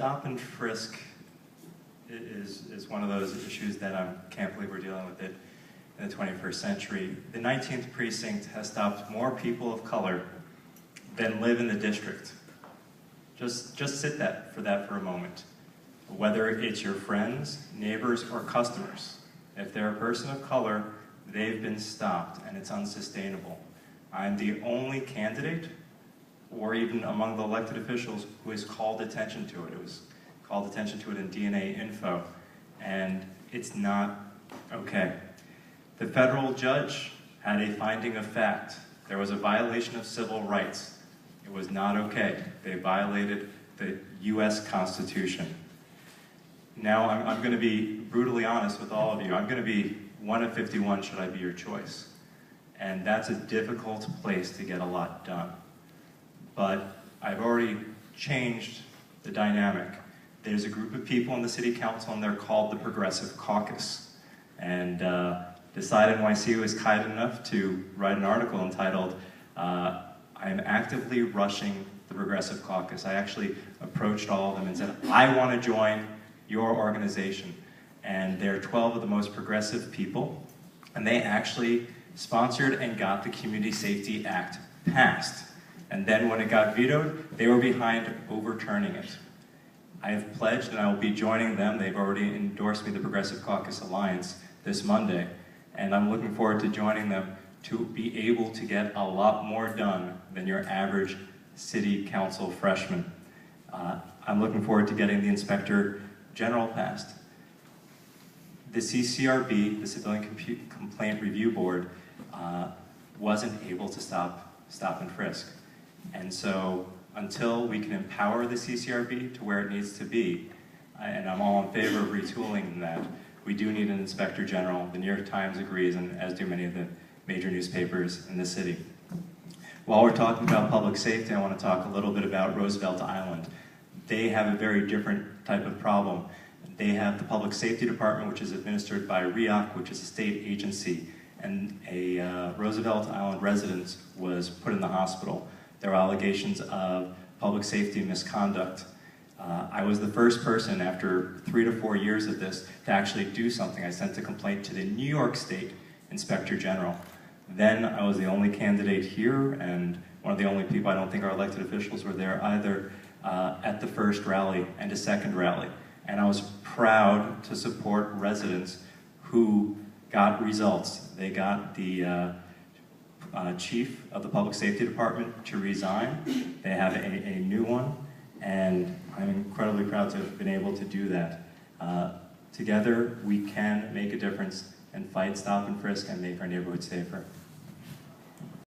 Stop and frisk is one of those issues that I can't believe we're dealing with it in the 21st century. The 19th precinct has stopped more people of color than live in the district. Just sit for that for a moment. Whether it's your friends, neighbors, or customers, if they're a person of color, they've been stopped, and it's unsustainable. I'm the only candidate, or even among the elected officials, who has called attention to it. It was called attention to it in DNA Info, and it's not okay. The federal judge had a finding of fact. There was a violation of civil rights. It was not okay. They violated the US Constitution. Now, I'm going to be brutally honest with all of you. I'm going to be 1 of 51 should I be your choice. And that's a difficult place to get a lot done. But I've already changed the dynamic. There's a group of people in the city council, and they're called the Progressive Caucus. And Decide NYC was kind enough to write an article entitled, I am actively rushing the Progressive Caucus. I actually approached all of them and said, I want to join your organization. And they're 12 of the most progressive people, and they actually sponsored and got the Community Safety Act passed. And then when it got vetoed, they were behind overturning it. I have pledged, and I will be joining them. They've already endorsed me, the Progressive Caucus Alliance, this Monday. And I'm looking forward to joining them to be able to get a lot more done than your average city council freshman. I'm looking forward to getting the Inspector General passed. The CCRB, the Civilian Complaint Review Board, wasn't able to stop and frisk. And so until we can empower the CCRB to where it needs to be, and I'm all in favor of retooling that, we do need an Inspector General. The New York Times agrees, and as do many of the major newspapers in the city. While we're talking about public safety, I want to talk a little bit about Roosevelt Island. They have a very different type of problem. They have the Public Safety Department, which is administered by REAC, which is a state agency, and a Roosevelt Island resident was put in the hospital. There were allegations of public safety misconduct. I was the first person after 3 to 4 years of this to actually do something. I sent a complaint to the New York State Inspector General. Then I was the only candidate here, and one of the only people, I don't think our elected officials were there either, at the first rally and a second rally. And I was proud to support residents who got results. They got the chief of the Public Safety Department to resign. They have a new one, and I'm incredibly proud to have been able to do that. Together, we can make a difference and fight stop and frisk and make our neighborhood safer.